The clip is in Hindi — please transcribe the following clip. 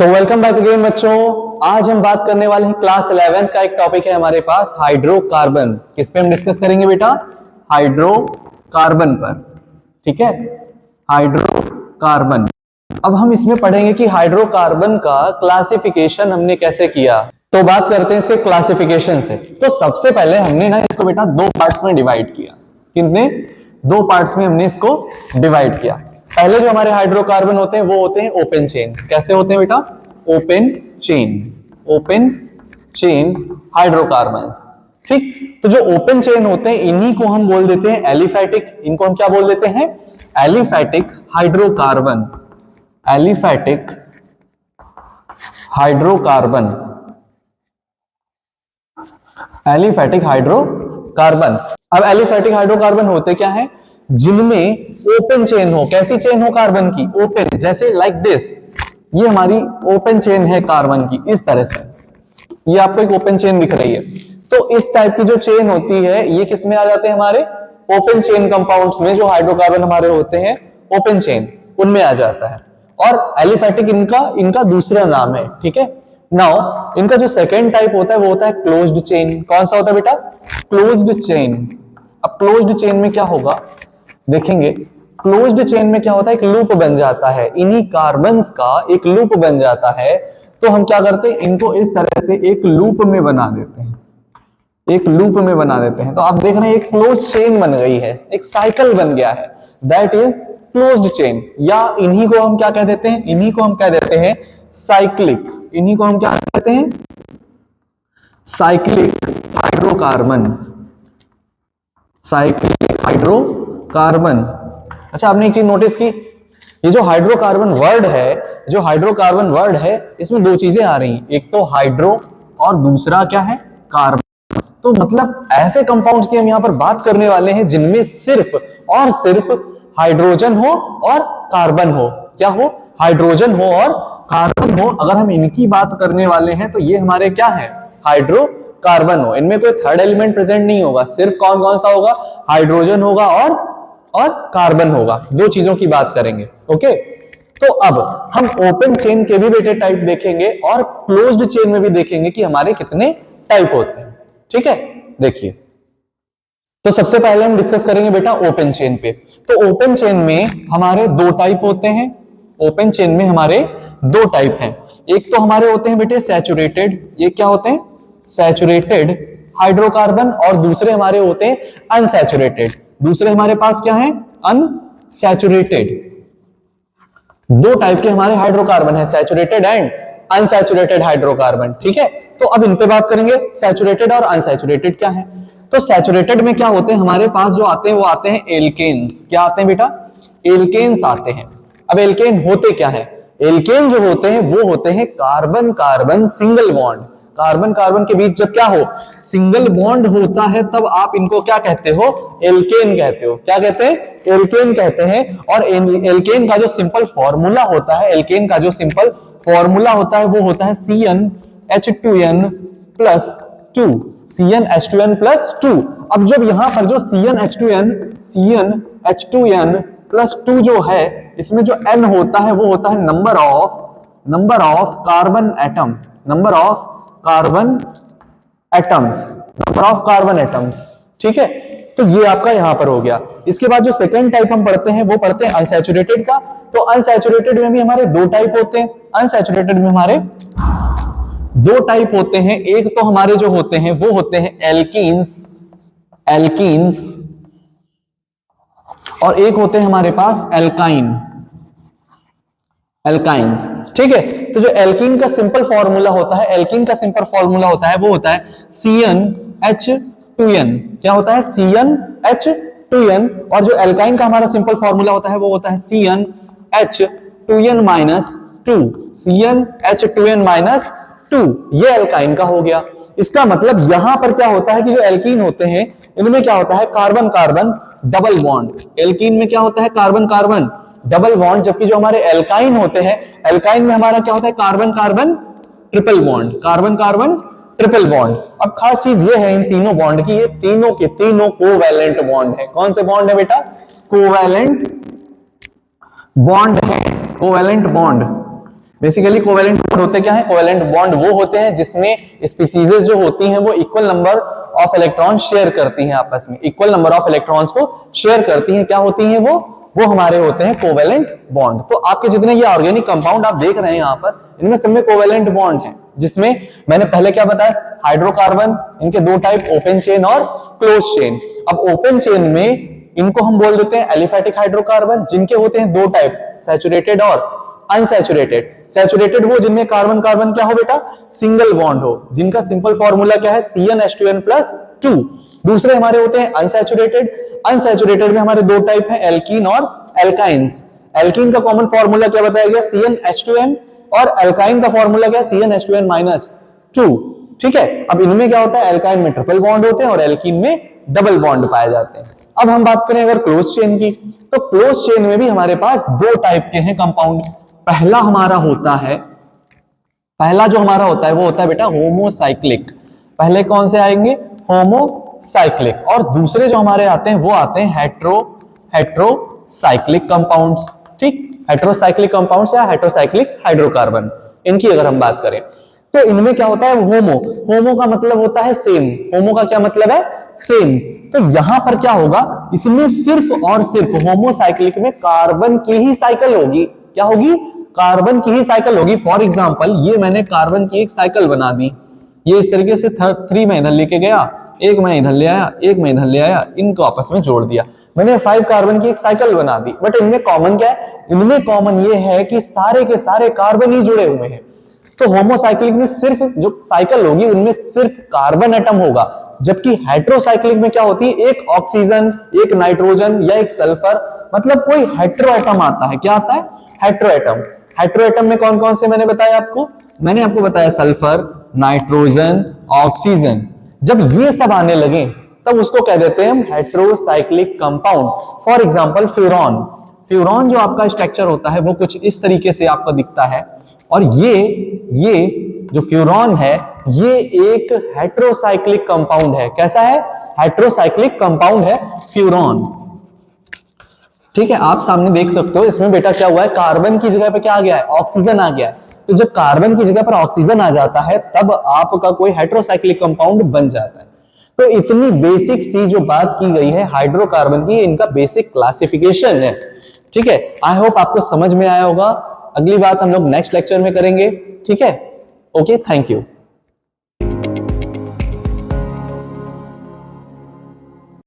सो वेलकम बैक अगेन बच्चों। आज हम बात करने वाले हैं क्लास 11 का एक टॉपिक है हमारे पास हाइड्रोकार्बन। किस पे हम डिस्कस करेंगे बेटा? हाइड्रोकार्बन पर। ठीक है, हाइड्रोकार्बन। अब हम इसमें पढ़ेंगे कि हाइड्रोकार्बन का क्लासिफिकेशन हमने कैसे किया। तो बात करते हैं इसके क्लासिफिकेशन से। तो सबसे पहले हमने ना इसको बेटा दो पार्ट्स में डिवाइड किया। कितने? दो पार्ट्स में हमने इसको डिवाइड किया। पहले जो हमारे हाइड्रोकार्बन होते हैं वो होते हैं ओपन चेन। कैसे होते हैं बेटा? Open chain. Open chain hydrocarbons. ठीक, तो जो ओपन चेन होते हैं इन्हीं को हम बोल देते हैं एलिफैटिक। इनको हम क्या बोल देते हैं? Aliphatic hydrocarbon. Aliphatic hydrocarbon. Aliphatic hydrocarbon. अब एलिफैटिक हाइड्रोकार्बन होते क्या है? जिनमें ओपन चेन हो। कैसी चेन हो कार्बन की? ओपन। जैसे लाइक दिस, ये हमारी ओपन चेन है कार्बन की, इस तरह से। ये आपको एक ओपन चेन दिख रही है। तो इस टाइप की जो चेन होती है ये किस में आ जाते हैं? हमारे ओपन चेन कंपाउंड्स में। जो हाइड्रोकार्बन हमारे होते हैं ओपन चेन, उनमें आ जाता है। और एलिफैटिक इनका दूसरा नाम है। ठीक है, नाउ इनका जो सेकेंड टाइप होता है वो होता है क्लोज्ड चेन। कौन सा होता है बेटा? Closed chain. अब क्लोज्ड चेन में क्या होगा देखेंगे। क्लोज्ड चेन में क्या होता है? एक लूप बन जाता है। इन्हीं कार्बन्स का एक लूप बन जाता है। तो हम क्या करते हैं? इनको इस तरह से एक लूप में बना देते हैं। एक लूप में बना देते हैं। तो आप देख रहे हैं एक क्लोज्ड चेन बन गई है, एक साइकिल बन गया है। That is closed chain. या इन्हीं को हम क्या कह देते हैं? इन्हीं को हम कह देते हैं साइक्लिक। इन्हीं को हम क्या कहते हैं? Cyclic hydrocarbon. Cyclic hydrocarbon. अच्छा, आपने एक चीज नोटिस की, ये जो हाइड्रोकार्बन वर्ड है, जो हाइड्रोकार्बन वर्ड है, इसमें दो चीजें आ रही हैं। एक तो हाइड्रो और दूसरा क्या है? कार्बन। तो मतलब ऐसे कंपाउंड्स की हम यहां पर बात करने वाले हैं जिनमें सिर्फ और सिर्फ हाइड्रोजन हो और कार्बन हो। क्या हो? हाइड्रोजन हो और कार्बन हो। अगर हम इनकी बात करने वाले हैं तो ये हमारे क्या है? हाइड्रोकार्बन हो। इनमें कोई थर्ड एलिमेंट प्रेजेंट नहीं होगा। सिर्फ कौन कौन सा होगा? हाइड्रोजन होगा और कार्बन होगा। दो चीजों की बात करेंगे। ओके, तो अब हम ओपन चेन के भी बेटे टाइप देखेंगे और क्लोज्ड चेन में भी देखेंगे कि हमारे कितने टाइप होते हैं। ठीक है, देखिए। तो सबसे पहले हम डिस्कस करेंगे बेटा ओपन चेन पे। तो ओपन चेन में हमारे दो टाइप होते हैं। ओपन चेन में हमारे दो टाइप हैं। एक तो हमारे होते हैं बेटे सैचुरेटेड। ये क्या होते हैं? Saturated hydrocarbon. और दूसरे हमारे होते हैं अनसैचुरेटेड। दूसरे हमारे पास क्या है? अनसैचुरेटेड। दो टाइप के हमारे हाइड्रोकार्बन है, सैचुरेटेड एंड अनसैचुरेटेड हाइड्रोकार्बन। ठीक है, तो अब इन पे बात करेंगे सैचुरेटेड और अनसैचुरेटेड क्या है। तो सैचुरेटेड में क्या होते हैं हमारे पास? जो आते हैं वो आते हैं एल्केन्स। क्या आते हैं बेटा? एल्केन्स आते हैं। अब एल्केन होते क्या है? एल्केन जो होते हैं वो होते हैं carbon carbon single bond. Carbon carbon के बीच जब क्या हो? सिंगल बॉन्ड होता है, तब आप इनको क्या कहते हो? एल्केन कहते हो। क्या कहते हैं? एल्केन कहते हैं। और एल्केन का जो सिंपल फॉर्मूला होता है, एल्केन का जो सिंपल फॉर्मूला होता है वो होता है CnH2n प्लस 2। CnH2n plus 2। अब जब यहां पर जो CnH2n प्लस 2 जो है, इसमें जो n होता है वो होता है number of carbon atom. Number of carbon atoms. Number of carbon atoms. ठीक है, तो ये आपका यहां पर हो गया। इसके बाद जो सेकंड टाइप हम पढ़ते हैं वो पढ़ते हैं अनसैचुरेटेड का। तो अनसैचुरेटेड में भी हमारे दो टाइप होते हैं। अनसैचुरेटेड में हमारे दो टाइप होते हैं। एक तो हमारे जो होते हैं वो होते हैं एल्कीन्स और एक होते हैं हमारे पास एल्काइंस। ठीक है, तो जो एल्कीन का सिंपल फॉर्मूला होता है, एल्कीन का सिंपल फॉर्मूला होता है वो होता है CnH2n। क्या होता है? CnH2n। और जो एल्काइन का हमारा सिंपल फॉर्मूला होता है वो होता है CnH2n माइनस 2। CnH2n माइनस 2, ये एल्काइन का हो गया। इसका मतलब यहां पर क्या होता है कि जो एल्कीन होते हैं इनमें क्या होता है? Carbon carbon double bond. Alkene में क्या होता है? Carbon carbon double bond. जबकि जो हमारे एल्काइन होते हैं, एल्काइन में हमारा क्या होता है? Carbon carbon triple bond. Carbon carbon triple bond. अब खास चीज ये है इन तीनों बॉन्ड की, ये तीनों के तीनों कोवैलेंट बॉन्ड है। कौन से बॉन्ड है बेटा? कोवैलेंट बॉन्ड है। Covalent bond. Basically covalent bond होते क्या है? कोवेलेंट बॉन्ड वो होते हैं जिसमें स्पीसीजेस जो होती हैं वो equal number of electron share करती हैं आपस में, इक्वल नंबर ऑफ इलेक्ट्रॉन्स को शेयर करती हैं। क्या होती हैं वो हमारे होते हैं कोवेलेंट बॉन्ड। तो आपके जितने ये ऑर्गेनिक कंपाउंड आप देख रहे हैं यहाँ पर, इनमें सब में कोवेलेंट बॉन्ड है, जिसमें मैंने पहले क्या बताया, हाइड्रोकार्बन, इनके दो टाइप, ओपन चेन और क्लोज चेन। अब ओपन चेन में इनको हम बोल देते हैं एलिफैटिक हाइड्रोकार्बन, जिनके होते हैं दो टाइप, सैचुरेटेड और अनसैचुरेटेड। सैचुरेटेड वो जिनमें कार्बन कार्बन क्या हो बेटा, सिंगल बॉन्ड हो, जिनका सिंपल फॉर्मूला क्या है, CnH2n+2। दूसरे हमारे होते हैं अनसैचुरेटेड। अनसैचुरेटेड में हमारे दो टाइप हैं, एल्कीन और एल्काइंस। एल्कीन का कॉमन फॉर्मूला क्या बताया गया, CnH2n, और एल्काइन का फॉर्मूला क्या है, CnH2n-2। ठीक है। अब इनमें क्या होता है, एल्काइन में ट्रिपल बॉन्ड होते हैं और एल्कीन में डबल बॉन्ड पाए जाते हैं। अब हम बात करें अगर क्लोज चेन की, तो क्लोज चेन में भी हमारे पास दो टाइप के हैं कंपाउंड। पहला हमारा होता है, पहला जो हमारा होता है वो होता है बेटा होमोसाइक्लिक। पहले कौन से आएंगे, होमोसाइक्लिक। और दूसरे जो हमारे आते हैं वो आते हैं हेट्रोसाइक्लिक कंपाउंड्स। ठीक, हेट्रोसाइक्लिक कंपाउंड्स या हेट्रोसाइक्लिक हाइड्रोकार्बन, इनकी अगर हम बात करें तो इनमें क्या होता है, होमो का मतलब होता है सेम। होमो का क्या मतलब है, सेम। तो यहां पर क्या होगा, इसमें सिर्फ और सिर्फ होमोसाइक्लिक में कार्बन की ही साइकिल होगी। क्या होगी, कार्बन की ही साइकिल होगी। फॉर एग्जांपल ये मैंने कार्बन की एक साइकिल बना दी, ये इस तरीके से 3 में इधर लेके गया, एक में इधर ले आया, एक में इधर ले आया, इनको आपस में जोड़ दिया, मैंने 5 कार्बन की एक साइकिल बना दी। बट इनमें कॉमन क्या है, इनमें कॉमन ये है कि सारे के सारे कार्बन ही जुड़े हुए हैं। तो होमोसाइक्लिक में सिर्फ जो साइकिल होगी उनमें सिर्फ कार्बन एटम होगा, जबकि हेट्रोसाइक्लिक में क्या होती है, एक ऑक्सीजन, एक नाइट्रोजन या एक सल्फर, मतलब कोई हेट्रो एटम आता है। क्या आता है, हेट्रो एटम। हेट्रो एटम में कौन कौन से मैंने बताया आपको, मैंने आपको बताया सल्फर, नाइट्रोजन, ऑक्सीजन। जब ये सब आने लगे तब उसको कह देते हैं हम heterocyclic compound. For example furan. Furan जो आपका स्ट्रक्चर होता है वो कुछ इस तरीके से आपको दिखता है, और ये जो फ्यूरॉन है ये एक हेट्रोसाइक्लिक कंपाउंड है। कैसा है, हेट्रोसाइक्लिक कंपाउंड है फ्यूरॉन। ठीक है, आप सामने देख सकते हो इसमें बेटा क्या हुआ है, कार्बन की जगह पे क्या आ गया है, ऑक्सीजन आ गया है। तो जब कार्बन की जगह पर ऑक्सीजन आ जाता है तब आपका कोई हेट्रोसाइक्लिक कंपाउंड बन जाता है। तो इतनी बेसिक सी जो बात की गई है हाइड्रोकार्बन की, इनका बेसिक क्लासिफिकेशन है। ठीक है, आई होप आपको समझ में आया होगा। अगली बात हम लोग नेक्स्ट लेक्चर में करेंगे। ठीक है, ओके, थैंक यू।